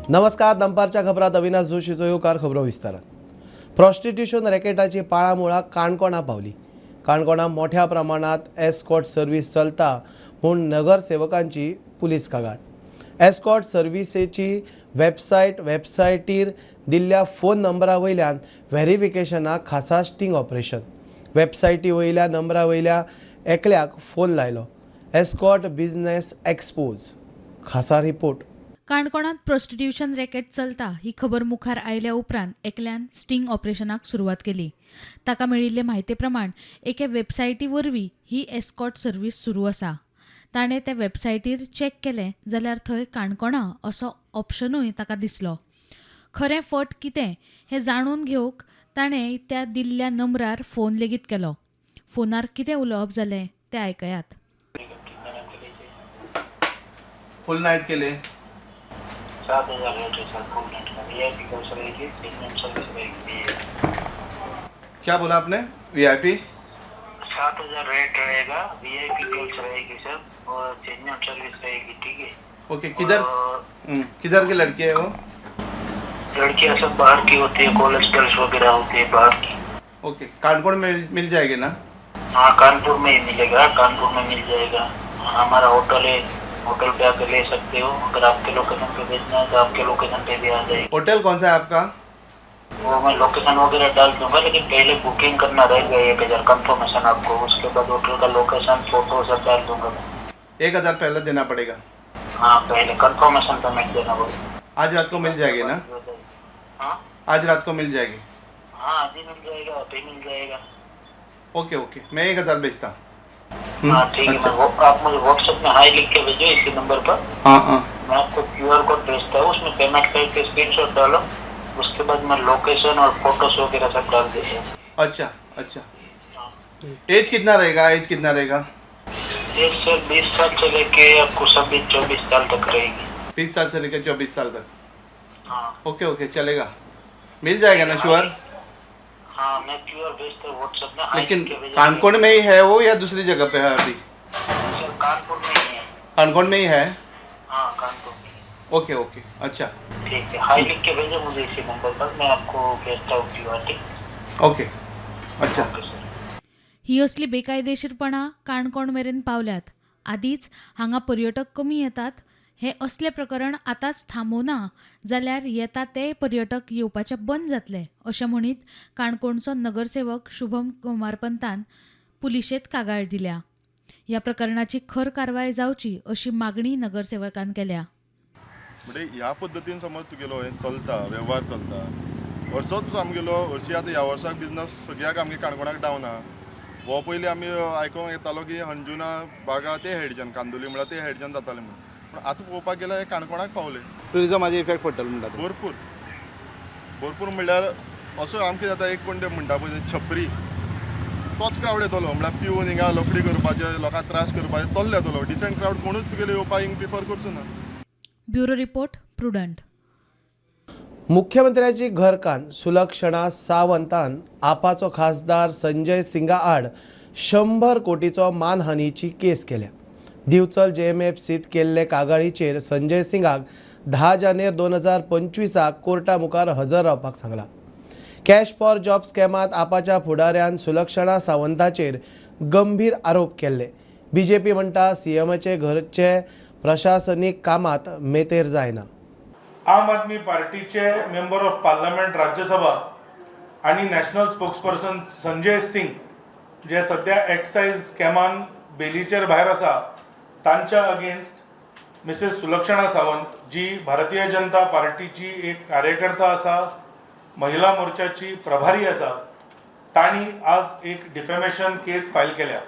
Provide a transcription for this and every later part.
नमस्कार. दंपारच्या खबरात अविनाश जोशीचो येवकार खबरो विस्तारात. प्रॉस्टिट्यूशन रॅकेटाची पाळामुळा काणकोणा पावली. काणकोणा मोठ्या प्रमाणात एस्कॉर्ट सर्व्हिस चलता म्हूण नगरसेवकांची पुलीस कागाळ. एस्कॉर्ट सर्व्हिसेची वेबसायटीर दिल्ल्या फोन नंबरा वयल्यान व्हेरिफिकेशनाक खासा स्टिंग ऑपरेशन. वेबसायटी वयल्या नंबरा वयल्या एकल्याक फोन लायलो. Escort business expose. खासा रिपोर्ट. काणकोणात प्रॉस्टिट्यूशन रॅकेट चलता ही खबर मुखार आयल्या उपरांत एकल्यान स्टिंग ऑपरेशनाक सुरवात केली. ताका मेळिल्ले म्हायती प्रमाण एके वेबसायटी वरवीं ही एस्कॉर्ट सर्व्हिस सुरू आसा. ताणें त्या वेबसायटीर चॅक केलें जाल्यार थंय काणकोणा असो ऑप्शनूय ताका दिसलो. खरें फट कितें हें जाणून घेवंक ताणें त्या दिल्ल्या नंबरार फोन लेगीत केलो. फोनार कितें उलोवप जालें तें आयकयात. फुल नाईट केले. 7,000 रेट है सर फुल नेट का वीआईपी कोर्स रहेगी प्रीमियम सर्विस रहेगी। क्या बोला आपने? वीआईपी 7,000 रेट रहेगा, वीआईपी कोर्स रहेगी सर और प्रीमियम सर्विस रहेगी। ठीक है, ओके. किधर की लड़की है वो? लड़कियां सब बाहर की होती है, कॉलेज गर्ल्स वगैरह होती है बाहर की। ओके. कानपुर में मिल जाएगी ना? हाँ, कानपुर में ही मिलेगा, कानपुर में मिल जाएगा। हमारा होटल है, होटल पे आके ले सकते हो। अगर आपके लोकेशन पे भेजना है तो आपके लोकेशन पे भी आ जाएगी। होटल कौन सा है आपका? वो मैं लोकेशन वगैरह डाल दूंगा, लेकिन पहले बुकिंग करना रहेगा 1,000 कंफर्मेशन आपको। उसके बाद होटल का लोकेशन फोटो सब डाल दूंगा मैं। 1,000 पहले देना पड़ेगा. हाँ, पहले कंफर्मेशन पेमेंट देना पड़ेगा। आज रात को मिल जाएगी ना? हाँ आज रात को मिल जाएगी. हाँ, अभी मिल जाएगा, अभी मिल जाएगा। Okay okay. मैं 1,000 भेजता. हाँ ठीक है, अच्छा. आप मुझे व्हाट्सएप में हाई लिख के भेजो इसी नंबर पर। हाँ हाँ. मैं आपको क्यूआर कोड भेजता हूँ, उसमें पेमेंट करके स्क्रीनशॉट डालो। उसके बाद मैं लोकेशन और फोटोज वगैरह सब डाल देता हूँ। अच्छा अच्छा. एज कितना रहेगा? एक से 20 साल से लेके आपको 24 साल तक रहेगी। 30 साल से लेकर 24 साल तक. हाँ ओके ओके. चलेगा. मिल जाएगा ना श्योर? हाँ, मैं क्यूआर भेजता हूँ व्हाट्सएप में। हाई लेकिन लिख के भेजो। कानकोण में ही है वो या दूसरी जगह पे है अभी? सर कानपुर में ही है। कानकोण में ही है. हाँ, कानपुर में। Okay okay. अच्छा. ठीक है, हाई लिख के भेजो मुझे इसी नंबर पर, मैं आपको भेजता हूँ क्यूआर। ठीक, ओके. अच्छा. Okay sir. ही असली बेकायदेशीरपणां काणकोण मेरेन पावल्यात. आदींच हांगा पर्यटक कमी येतात. हे असले प्रकरण आतांच थांबूना जाल्यार येता ते पर्यटक येवपाचे बंद जातले अशें म्हणीत काणकोणचो नगरसेवक शुभम कुमार पंतान पुलिशेंत कागाळ दिल्या. ह्या प्रकरणाची खर कारवाय जावची अशी मागणी नगरसेवकान केल्या. म्हणजे ह्या पद्दतीन समज तुगेलो हें चलता, वेव्हार चलता, वर्सोच आमगेलो हरशी आतां ह्या वर्साक बिजनस सगळ्याक आमगे काणकोणाक डावन आहा. हो पयलीं आमी आयकोंक येतालो की अंजुना बागा ते हेडच्यान, कांदोली म्हळ्यार ते हेडच्यान जातालें म्हणून. पूण आतां पळोवपाक गेल्यार हे काणकोणाक पावले. टुरिझमाचे इफेक्ट पडटलो म्हणटा. भरपूर म्हणल्यार असो आमकां जाता एक कोण ते म्हणटा पळय छपरी, तोच क्रावड येतलो. म्हळ्यार पिवन हिंगा लफडी करपाचे, लोकांक त्रास करपाचे तोल्लो येतलो. डिसेंट क्रावड कोणूच तुगेले येवपाक हिंग प्रिफर करचो ना. Bureau report prudent. मुख्यमंत्र्याची घरकान्न सुलक्षणा सावंतान आपाचो खासदार संजय सिंगा आड 100 कोटीचो मानहानीची केस केल्या. दिवचल JMFCत केल्ले कागाळीचेर संजय सिंगाक 10 जानेर 2025 कोर्टा मुखार हजर रावपाक सांगला. कॅश फॉर जॉब स्कॅमात आपाच्या फुडाऱ्यान सुलक्षणा सावंताचेर गंभीर आरोप केल्ले. BJP म्हणटा CMचे घरचे प्रशासनीक कामात मेतेर जायना. आम आदमी पार्टीचे मेंबर ऑफ पार्लमेंट राज्यसभा आणि नॅशनल स्पोक्सपर्सन संजय सिंग जे सध्या एक्सायज स्कॅमान बेलीचेर भायर आसा, तांच्या अगेन्स्ट मिसेस सुलक्षणा सावंत जी भारतीय जनता पार्टीची एक कार्यकर्ता आसा, महिला मोर्चाची प्रभारी आसा, तांणी आज एक डिफेमेशन केस फायल केल्या.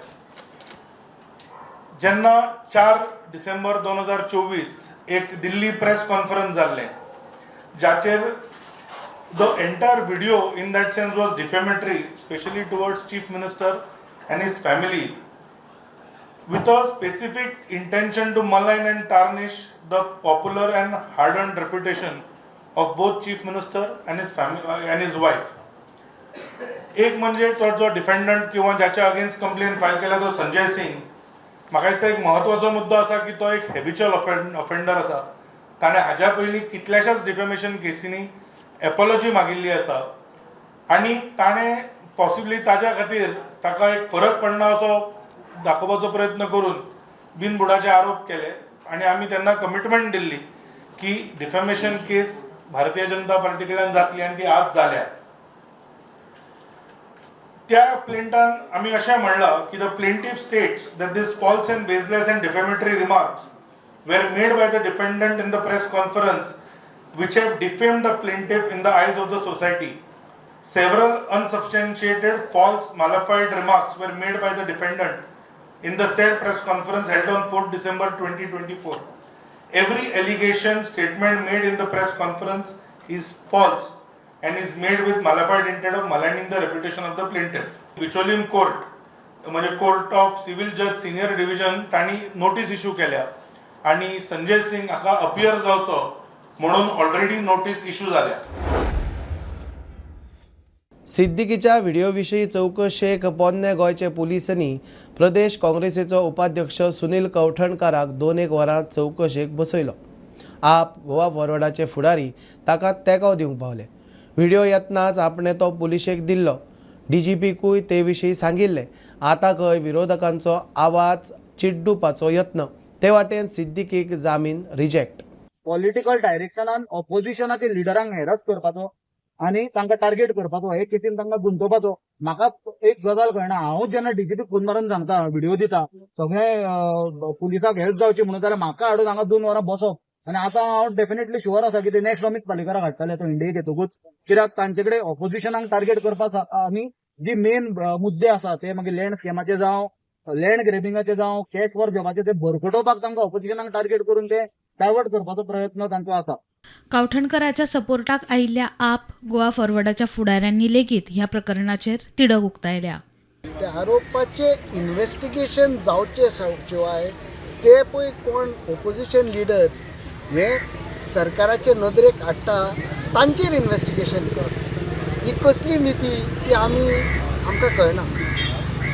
जेन्ना 4 डिसेंबर 2024 एक दिल्ली प्रेस कॉन्फरन्स जाल्लें, जाचेर the entire video in that sense was defamatory, specially towards chief minister and his family, with a specific intention to malign and tarnish the popular and hardened reputation of both chief minister and his family and his wife. एक म्हणजे तो जो डिफेंडंट किंवा ज्याच्या against complain file केला तो संजय सिंग, म्हाका दिसता एक महत्वाचो मुद्दो आसा की तो एक हॅबिच्युअल ऑफेंडर आसा ताणें हाज्या पयलीं कितल्याशाच डिफेमेशन केसींनी एपॉलॉजी मागिल्ली आसा आनी ताणें पॉसिबली ताज्या खातीर ताका एक फरक पडना असो दाखोवपाचो प्रयत्न करून बिनबुडाचे आरोप केले आनी आमी तेन्ना कमिटमेंट दिल्ली की डिफेमेशन केस भारतीय जनता पार्टी कडल्यान जातली आनी ती आज जाल्या. त्या प्लेंटान आमी अशें म्हणलां की the plaintiff states that this false and baseless and defamatory remarks were made by the defendant in the press conference which have defamed the plaintiff in the eyes of the society. Several unsubstantiated, false, malafide remarks were made by the defendant in the said press conference held on 4th December 2024. Every allegation, statement made in the press conference is false and is made with malafide intent of maligning the reputation of the plaintiff. Bicholim Court, म्हणजे court of civil जज senior division तांणी notice issue केल्या आणि संजय सिंग हाका appear जावचो म्हणून already notice issue जाल्या. सिद्दीकीच्या video विशीं चवकशेक पोन्ने गोंयचे पुलिसांनी प्रदेश काँग्रेसीचो उपाध्यक्ष सुनील कवठणकाराक 2 वरां चवकशेक बसयलो. आप गोवा फॉरवर्डाचे फुडारी ताका तेंको दिवंक पावले. व्हिडिओ येतनाच आपणे तो पुलिशेक दिल्लो. DGPकूय ते विशीं सांगिल्लें. आतां खंय विरोधकांचो आवाज चिड्डुपाचो यत्न, ते वाटेन सिद्दीकीक जामीन रिजेक्ट. पॉलिटिकल डायरेक्शनान ऑपोजिशनाचे लिडरांक हेरस करपाचो आनी तांकां टार्गेट करपाचो, हे केसीन तांकां गुंतोवपाचो. म्हाका एक गजाल कळना, हांव जेन्ना DGP फोन मारून सांगता, व्हिडिओ दिता, सगळे पुलिसाक हेल्प जावची म्हणून, जाल्यार म्हाका हाडून हांगा 2 वरां बसप आनी आतां हांव डेफिनेटली शुअर आसा की ते नेक्स्ट अमित पालेकराक हाडटले तो इंडियेक येतकूच. कित्याक तांचे कडेन ऑपोजिशनाक टार्गेट करपाक आनी जी मेन मुद्दे आसा ते मागीर लँड स्कॅमाचे जावं, लँड ग्रेबिंगाचे जावं, कॅश फॉर जॉबाचे, ते भरकटोवपाक तांकां ऑपोजिशनाक टार्गेट करून ते डायवर्ट करपाचो प्रयत्न तांचो आसा. कावठणकराच्या सपोर्टाक आयिल्ल्या आप गोवा फॉरवर्डाच्या फुडाऱ्यांनी लेगीत ह्या प्रकरणाचेर तिडक उक्तायल्या. त्या आरोपाचे इन्व्हेस्टिगेशन जावचे शिवाय ते पळय कोण ऑपोजिशन लिडर हे सरकाराचे नदरेक हाडटा तांचेर इन्व्हेस्टिगेशन करप, ही कसली नीती ती आमकां कळना.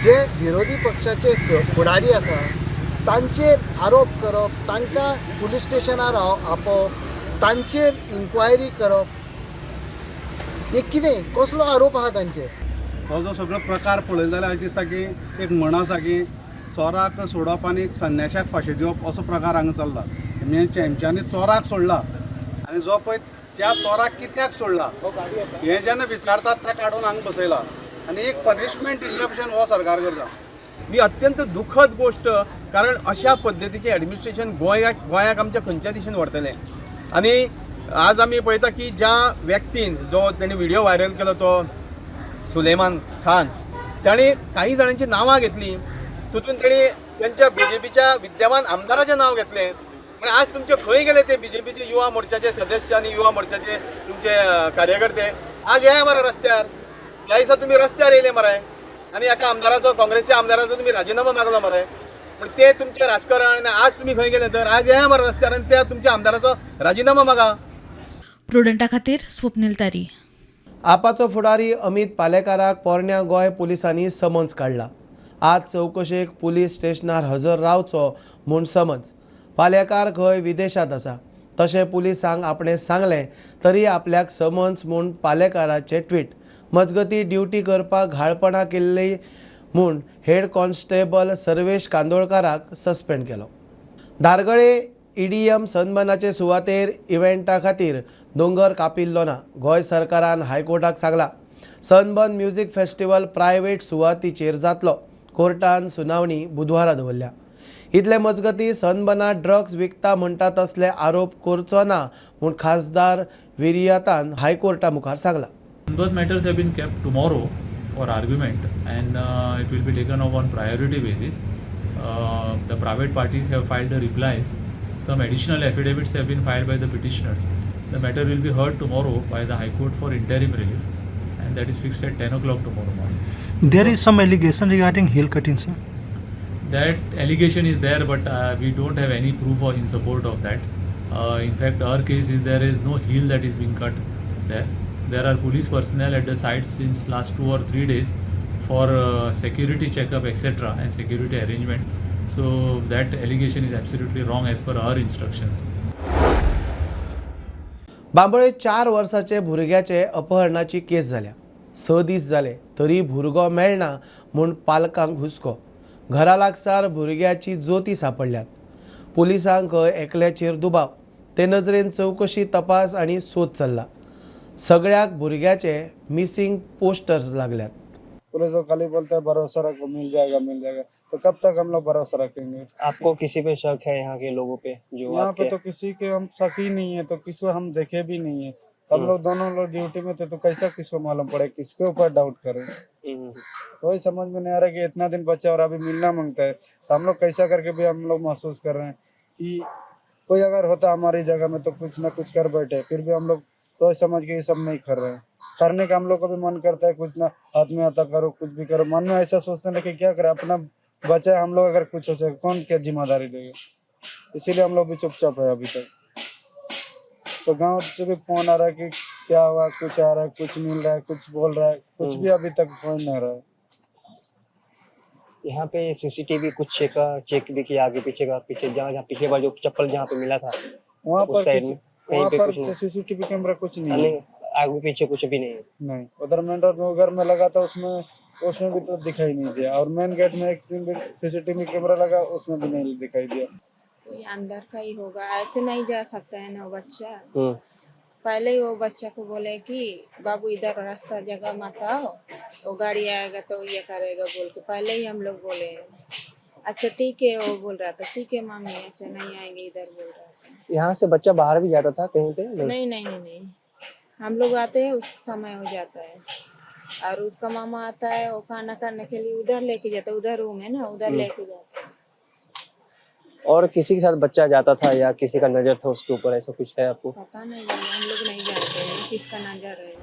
जे विरोधी पक्षाचे फुडारी आसा तांचेर आरोप करप, तांकां पुलीस स्टेशनार आपप, तांचेर इन्क्वायरी करप, हे कितें, कसलो आरोप आहा तांचेर? हो जो सगळो प्रकार पळयलो जाल्यार अशें दिसता की एक म्हण आसा की चोराक सोडप आनी संन्याशाक फाशी दिवप असो प्रकार हांगा चल्ला. म्हणजे तेंच्यांनी चोराक सोडला आनी जो पळय त्या चोराक कित्याक सोडला हें जेन्ना विचारतात ताका काडून हांगा बसयला आनी एक पनिशमेंट दिल्ल्या भशेन हो सरकार करता. ही अत्यंत दुखद गोष्ट, कारण अशा पद्दतीचें एडमिनिस्ट्रेशन गोंयाक आमच्या खंयच्या दिशेन व्हरतलें. आनी आज आमी पळयता की ज्या व्यक्तीन जो तेणी व्हिडिओ व्हायरल केलो तो सुलेमान खान, ताणी काही जाणांची नांवां घेतली, तितून तेणी त्यांच्या BJPच्या विद्यमान आमदाराचें नांव घेतलें. पण आज तुमचे खंय गेले ते BJPचे युवा मोर्चाचे सदस्य आनी युवा मोर्चाचे तुमचे कार्यकर्ते? आज या मरे रस्त्यार, ह्या दिसा तुमी रस्त्यार येयले मरे आनी एका आमदाराचो, काँग्रेसच्या आमदाराचो तुमी राजिनामा मागलो मरे. पण ते तुमचे राजकारण आनी आज तुमी खंय गेले तर आज या मरे रस्त्यार आनी त्या तुमच्या आमदाराचो राजिनामा मागा. प्रुडंटा खातीर स्वप्नील तारी. आपाचो फुडारी अमित पालेकाराक पोरण्या गोंय पुलिसांनी समन्स काडला. आज चवकशेक पुलीस स्टेशनार हजर रावचो म्हूण समन्स. पालेकार खंय विदेशांत आसा तशें पुलिसांक आपणें सांगलें तरी आपल्याक समन्स म्हूण पालेकाराचें ट्वीट. मजगती ड्युटी करपाक घाळपणां केल्ली म्हूण हेड कॉन्स्टेबल सर्वेश कांदोळकाराक सस्पेंड केलो. धारगळे EDM सनबर्नाचे सुवातेर इव्हेंटा खातीर दोंगर कापिल्लो ना. गोंय सरकारान हायकोर्टाक सांगला सनबर्न म्युझिक फेस्टिवल प्रायव्हेट सुवातीचेर जातलो. कोर्टान सुनावणी बुधवारा दवरल्या. इतले मजगती सनबर्नात ड्रग्स विकता म्हणटा तसले आरोप करचो ना म्हूण खासदार विरियातान हायकोर्टा मुखार सांगला. Both matters have been kept tomorrow for argument and it will be taken up on priority basis. The private parties have filed the replies. Some additional affidavits have been filed by the petitioners. The matter will be heard tomorrow by the High Court for interim relief and that is fixed at 10 o'clock tomorrow morning. There is some allegation regarding heel cutting, sir. That allegation is there but we don't have any proof in support of that. In fact, our case is there is no heel that is being cut there. There are police personnel at the site since last 2 or 3 days for security checkup etc. and security arrangement. So that allegation is absolutely wrong as per our instructions. Bambolim 4 वर्साचे भुरग्याचे अपहरणाची केस जाल्या. 6 दीस जाले तरी भुरगो मेळना म्हूण पालकांक हुस्को. घरा लागसार भुरग्याची जोती सापडल्यात. पुलिसांक एकल्याचेर दुबाव. ते नजरेन चवकशी तपास आनी सोद चल्ला. सगळ्याक भुरग्याचे मिसिंग पोस्टर्स लागल्यात. पुलिस को खाली बोलता है भरोसा रखो, मिल जाएगा, तो कब तक हम लोग भरोसा रखेंगे? आपको किसी पे शक है यहाँ के लोगों पे जो यहाँ आपके पे तो किसी के हम शक ही नहीं है, तो किसी को हम देखे भी नहीं है। तो हम लोग दोनों लोग ड्यूटी में थे, तो कैसा किसको मालूम पड़े, किसके ऊपर डाउट करें? तो वही समझ में नहीं आ रहा कि इतना दिन बच्चा और अभी मिलना मांगता है, तो हम लोग कैसा करके भी हम लोग महसूस कर रहे हैं कि कोई अगर होता हमारी जगह में तो कुछ ना कुछ कर बैठे, फिर भी हम लोग सोच समझ के ये सब नहीं कर रहे हैं। करने का हम लोग को भी मन करता है, कुछ ना हाथ में आता करो, कुछ भी करो, मन में ऐसा सोचते हैं कि क्या करें, अपना बच्चा है, हम लोग अगर कुछ हो जाए कौन क्या जिम्मेदारी देगा, इसीलिए हम लोग भी चुपचाप है अभी तक। तो गांव से भी फोन आ रहा है कि क्या हुआ, कुछ आ रहा है, कुछ मिल रहा है, कुछ बोल रहा है, कुछ भी अभी तक हो नहीं रहा है। यहाँ पे सीसीटीवी कुछ चेक भी किया, आगे पीछे का, पीछे जहाँ पिछले बार जो चप्पल जहाँ पे मिला था वहाँ उस पर साइड में कहीं पे कुछ नहीं, सीसीटीवी कैमरा कुछ नहीं है। आगे पीछे कुछ भी नहीं है। नहीं, उधर मेन रोड में घर में लगा था, उसमें भी तो दिखाई नहीं दिया, और मेन गेट में एक सीसीटीवी कैमरा लगा, उसमें भी नहीं दिखाई दिया। कोई अंदर का ही होगा, ऐसे नहीं जा सकता है ना बच्चा। पहले ही वो बच्चा को बोले कि बाबू इधर रास्ता जगह मत आओ, वो गाड़ी आएगा तो ये करेगा बोल के पहले ही हम लोग बोले हैं। अच्छा ठीक है, वो बोल रहा था ठीक है मम्मी, अच्छा नहीं आएंगे इधर बोल रहा था। यहाँ से बच्चा बाहर भी जाता था कहीं पे? नहीं, हम लोग आते हैं उस समय हो जाता है, और उसका मामा आता है, वो खाना करने के लिए उधर लेके जाता है, उधर रूम है ना, उधर लेके जाता है। और किसी के साथ बच्चा जाता था या किसी का नजर था उसके ऊपर, ऐसा कुछ है आपको? पता नहीं, हम लोग नहीं जानते हैं किसका नजर है।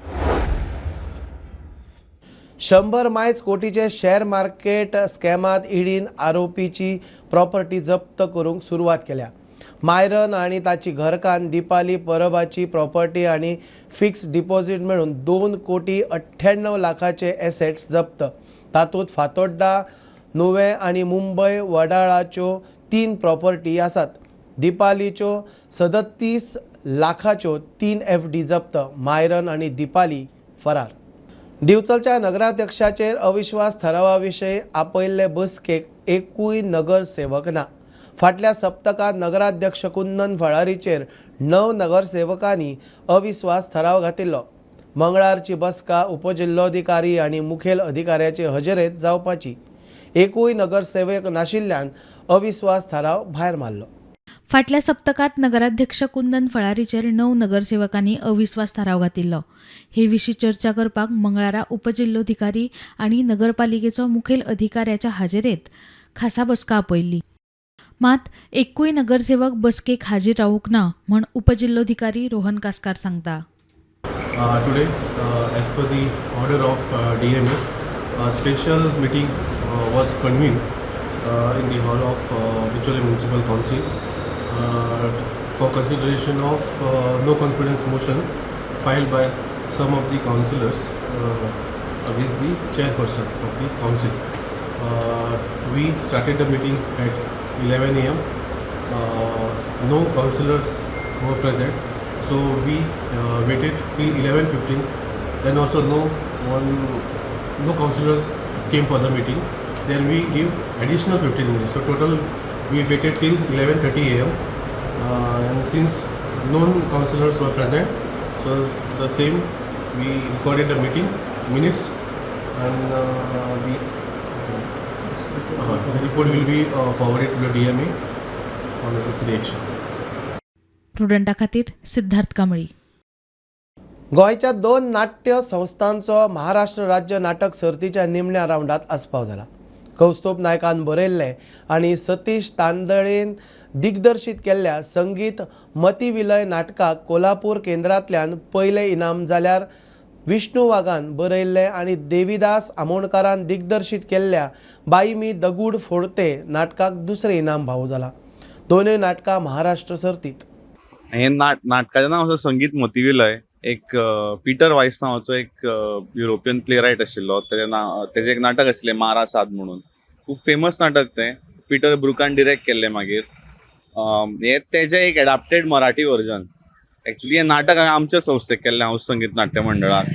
100 मायज कोटीचे शेअर मार्केट स्कॅमात ईडीन आरोपीची प्रॉपर्टी जप्त करूंक सुरवात केल्या. मायरन आणि ताची घरकान्न दिपाली परबाची प्रॉपर्टी आणि फिक्स डिपॉझिट मेळून 2 कोटी 98 लाखाचे एसेट्स जप्त. तातूंत फातोड्डा, नुवें आणि मुंबय वडाळाच्यो 3 प्रॉपर्टी आसात. दिपालीच्यो 37 लाखाच्यो 3 FD जप्त. मायरन आणि दिपाली फरार. दिवचलच्या नगराध्यक्षाचेर अविश्वास ठरावा विशयी आपयल्ले बसकेक एकूय नगरसेवक ना. फाटल्या सप्तकात नगराध्यक्ष कुंदन फळारीचेर 9 नगरसेवकांनी अविश्वास ठराव घातिल्लो. मंगळारची बसका उपजिल्लोधिकारी आणि मुखेल अधिकाऱ्याचे हजेरेंत जावपाची. एकूय नगरसेवक नाशिल्ल्यान अविश्वास ठराव भायर मारलो. फाटल्या सप्तकात नगराध्यक्ष कुंदन फळारीचेर 9 नगरसेवकांनी अविश्वास थाराव घातिल्लो. हे विशीं चर्चा करपाक मंगळारा उपजिल्लोधिकारी आणि नगरपालिकेचो मुखेल अधिकाऱ्याच्या हाजेरेंत खासा बसका आपयल्ली. मात एकूय नगरसेवक बसकेक हाजीर रावूंक ना म्हण उपजिल्लोधिकारी रोहन कासकार सांगता. Today, as per the order of DMA, a special meeting was convened in the hall of Bichole Municipal Council for consideration of no confidence motion filed by some of the councillors against the chairperson of the council. We started the meeting at 11 a.m. No councillors were present, so we waited till 11:15. Then also no councillors came for the meeting. Then we give additional 15 minutes. So total we waited till 11:30 a.m. And since no councillors were present, so the same we recorded the meeting minutes, and the report will be forwarded to the DMA for necessary action. प्रुडंटा खातीर सिद्धार्थ कांबळी. गोंयच्या 2 नाट्य संस्थांचो महाराष्ट्र राज्य नाटक सर्तीच्या निमण्या रावंडात आस्पाव जाला. कौस्तुभ नायकान बरयल्लें आनी सतीश तांदळेन दिग्दर्शीत केल्ल्या संगीत मतिविलय नाटकाक कोल्हापूर केंद्रांतल्यान पयलें इनाम जाल्यार विष्णू वाघान बरयल्लें आनी देविदास आमोणकारान दिग्दर्शीत केल्ल्या बाई मी दगूड फोडते नाटकाक दुसरें इनाम फावो जाला. दोनूय नाटकां महाराष्ट्र सर्तीत. हे नाटकाचें नांव असो संगीत मतिविलय. एक पीटर वायस नांवाचो एक युरोपियन प्ले रायट आशिल्लो. तेजें एक नाटक आशिल्लें मारा साद म्हणून. खूब फेमस नाटक तें. पीटर ब्रुकान डिरेक्ट केल्लें मागीर. हे तेजें एक एडाप्टेड मराठी वर्जन. ॲक्च्युली हें नाटक हांवें आमच्या संस्थेक केल्लें, हाऊस संगीत नाट्य मंडळान,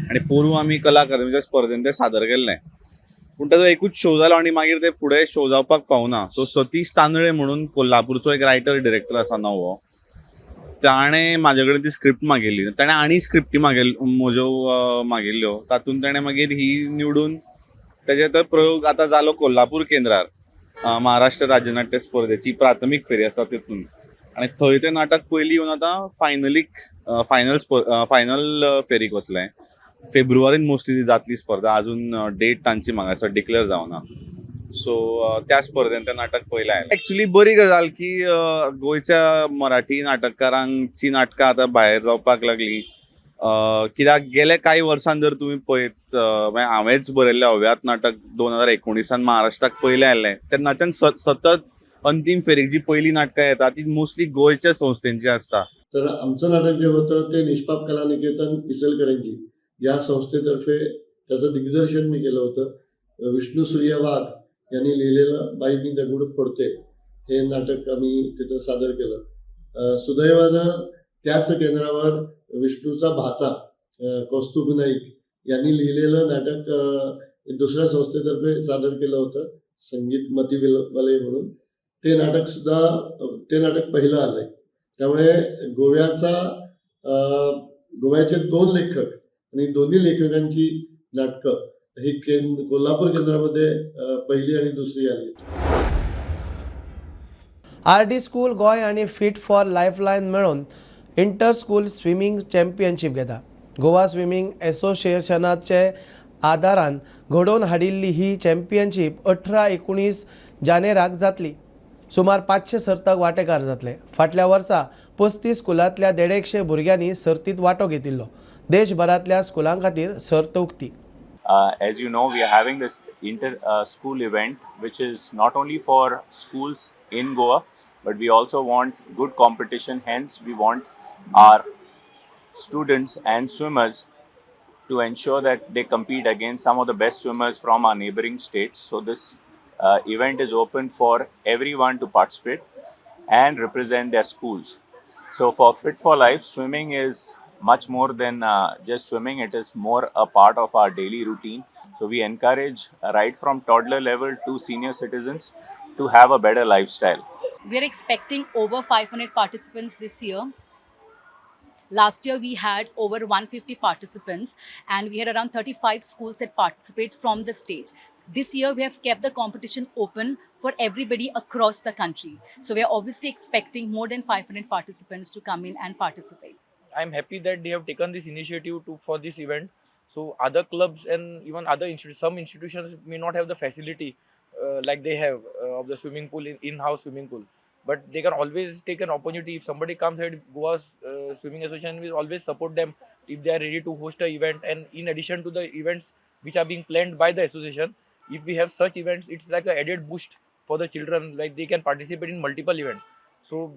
आनी पोरूं आमी कला अकादमीच्या स्पर्धेन तें सादर केल्लें. पूण ताजो एकूच शो जालो आनी मागीर ते फुडें शो जावपाक पावना. सो सतीश तांदळे म्हणून कोल्हापूरचो एक रायटर डिरेक्टर आसा नवो, ताणें म्हाजे कडेन ती स्क्रिप्ट मागिल्ली. ताणें आनी स्क्रिप्टी म्हज्यो मागिल्ल्यो. तातूंत ताणें मागीर ही निवडून तेजे तो प्रयोग आतां जालो कोल्हापूर केंद्रार महाराष्ट्र राज्य नाट्य स्पर्धेची प्राथमीक फेरी आसा तितून, आनी थंय तें नाटक पयलीं येवन आतां फायनल फेरीक वतलें. फेब्रुवारीन मोस्टली ती जातली स्पर्धा. अजून डेट तांची म्हाका असो डिक्लेअर जावना. सो त्या स्पर्धेन तें नाटक पयलें आयलें. एक्चुली बरी गजाल की गोंयच्या मराठी नाटककारांची नाटकां आतां भायर जावपाक लागलीं. कित्याक गेल्या कांय वर्सान जर तुमी पळयत, हांवेंच बरयल्लें हव्यात नाटक 2019 महाराष्ट्राक पयलें आयलें. तेन्नाच्यान सतत अंतीम फेरीक जी पयलीं नाटकां येता ती मोस्टली गोंयच्या संस्थेंची आसता. तर आमचं नाटक जे होतं ते निष्पाप कला निकेतन इचलकरंजी या संस्थेतर्फे त्याचं दिग्दर्शन मी केलं होतं. विष्णू सूर्य वाघ यांनी लिहिलेलं बाई मी दगड फोडते हे नाटक आम्ही तिथं सादर केलं. सुदैवानं त्याच केंद्रावर विष्णूचा भाचा कौस्तुभ नाईक यांनी लिहिलेलं नाटक दुसऱ्या संस्थेतर्फे सादर केलं होतं, संगीत मतिवाले म्हणून. ते नाटक पहिलं आलंय. त्यामुळे गोव्याचे 2 लेखक आणि दोन्ही लेखकांची नाटकं ही कोल्हापूर केंद्रामध्ये पहिली आणि दुसरी आली. RD स्कूल गोंय आणि फिट फॉर लायफलायन मेळून इंटर स्कूल स्विमींग चॅम्पियनशीप घेता. गोवा स्विमींग असोसिएशनाचे आदारान घडोवन हाडिल्ली ही चॅम्पियनशीप 18-19 जानेराक जातली. सुमार 500 सर्तक वांटेकार जातले. फाटल्या वर्सा 35 स्कुलांतल्या 150 भुरग्यांनी सर्तीत वांटो घेतिल्लो. देशभरांतल्या स्कुलां खातीर सर्त उक्ती. As you know, we are having this inter-school event, which is not only for schools in Goa, but we also want good competition. Hence, we want our students and swimmers to ensure that they compete against some of the best swimmers from our neighboring states. So this event is open for everyone to participate and represent their schools. So for Fit for Life, swimming is much more than just swimming. It is more a part of our daily routine. So we encourage right from toddler level to senior citizens to have a better lifestyle. We are expecting over 500 participants this year. Last year we had over 150 participants and we had around 35 schools that participate from the state. This year we have kept the competition open for everybody across the country. So we are obviously expecting more than 500 participants to come in and participate. I'm happy that they have taken this initiative for this event. So other clubs and even other some institutions may not have the facility like they have of the swimming pool, in-house swimming pool. But they can always take an opportunity. If somebody comes ahead, Goa's Swimming Association will always support them if they are ready to host an event. And in addition to the events which are being planned by the association, if we have such events, it's like an added boost for the children. Like they can participate in multiple events. So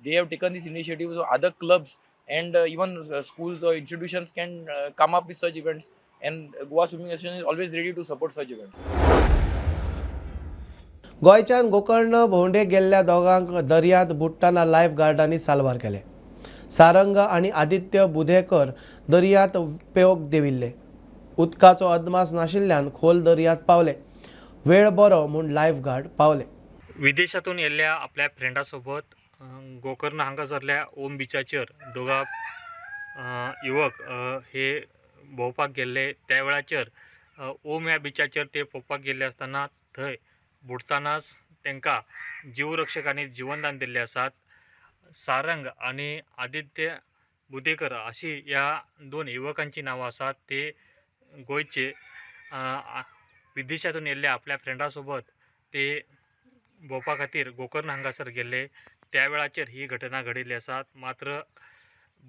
they have taken this initiative. So other clubs and even schools or institutions can come up with such events. And Goa Swimming Association is always ready to support such events. गोंयच्यान गोकर्ण भोंवडेक गेल्ल्या दोगांक दर्यांत बुडटाना life गार्डांनी साल्वार केले. सारंग आनी आदित्य बुधेकर दर्यांत पेवक देविल्ले. उदकाचो अदमास नाशिल्ल्यान खोल दर्यांत पावले. वेळ बरो म्हूण लायफ गार्ड पावले. विदेशातून येल्ल्या आपल्या फ्रेंडासोबत गोकर्ण हांगासरल्या ओम बिचाचेर दोगा युवक हे भोंवपाक गेल्ले. त्या वेळाचेर ओम ह्या बिचाचेर ते पोवपाक गेल्ले आसतना थंय बुडतानाच तांकां जीवरक्षकांनी जीवनदान दिल्ले आसात. सारंग आनी आदित्य बुधेकर अशी ह्या 2 युवकांची नांवां आसात. ते गोंयचे विदेशातून येल्ल्या आपल्या फ्रेंडासोबत ते भोंवपा खातीर गोकर्ण हांगासर गेल्ले. त्या वेळाचेर ही घटना घडिल्ली आसा. मात्र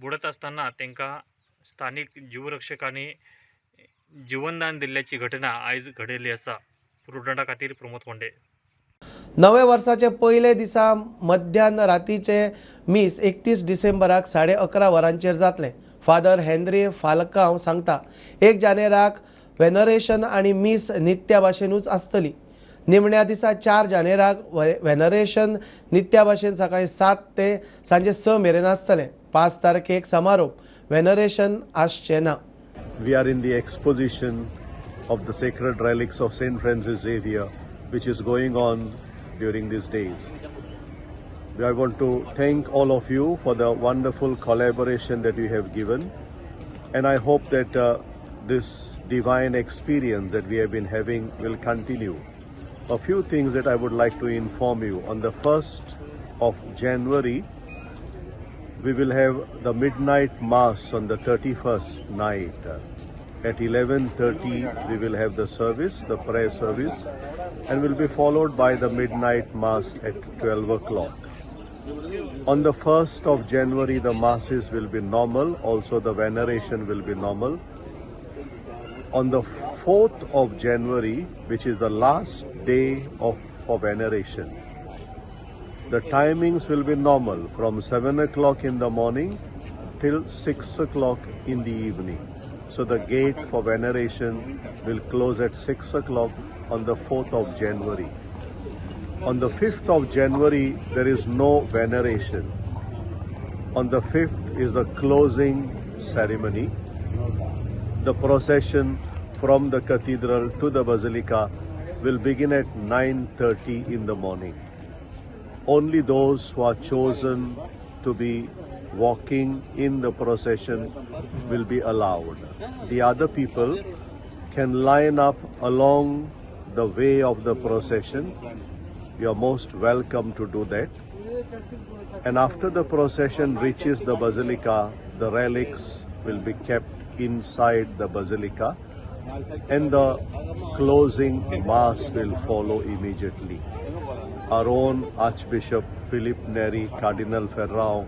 बुडत आसतना तांकां स्थानीक जीवरक्षकांनी जीवनदान दिल्ल्याची घटना आयज घडिल्ली आसा. रुडणा खातीर प्रमोद फोंडे. नवे वर्साचे पयले दिसा मध्यान रातीचे मीस 31 डिसेंबराक 11:30 वरांचेर जातले. फादर हेनरी फाल्कांव सांगता 1 जानेराक वेनरेशन आनी मीस नित्या भाशेनूच आसतली. निमण्या दिसा 4 जानेराक वेनरेशन नित्या भाशेन सकाळी 7 ते सांजे 6 मेरेन आसतलें. 5 तारखेक समारोप वेनरेशन आसचें ना. We are in the exposition of the sacred relics of St. Francis Xavier, which is going on during these days. I want to thank all of you for the wonderful collaboration that you have given, and I hope that this divine experience that we have been having will continue. A few things that I would like to inform you. On the 1st of January, we will have the midnight mass on the 31st night. At 11:30 we will have the service, the prayer service, and will be followed by the midnight mass at 12 o'clock. On the 1st of January the masses will be normal, also the veneration will be normal. On the 4th of January, which is the last day for veneration, the timings will be normal from 7 o'clock in the morning till 6 o'clock in the evening. So the gate for veneration will close at 6 o'clock on the 4th of January. On the 5th of January, there is no veneration. On the 5th is the closing ceremony. The procession from the cathedral to the basilica will begin at 9:30 in the morning. Only those who are chosen to be walking in the procession will be allowed. The other people can line up along the way of the procession. You are most welcome to do that. And after the procession reaches the basilica, the relics will be kept inside the basilica, and the closing mass will follow immediately. Our own Archbishop Philip Neri, Cardinal Ferrao,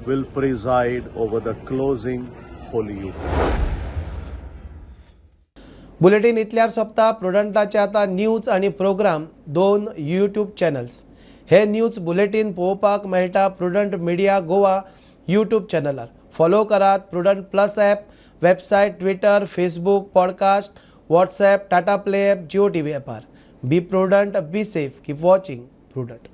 will preside over the closing Holy Eucharist. Bulletin इतल्यार सोंपता. प्रुडंटाचे आतां news आनी programme 2 YouTube channels. हे news bulletin पळोवपाक मेळटा Prudent media Goa YouTube चॅनलार. Follow करात Prudent plus app, website, Twitter, Facebook, podcast, WhatsApp, Tata play app, Jio TV ॲपार. Be Prudent, be safe, keep watching prudent.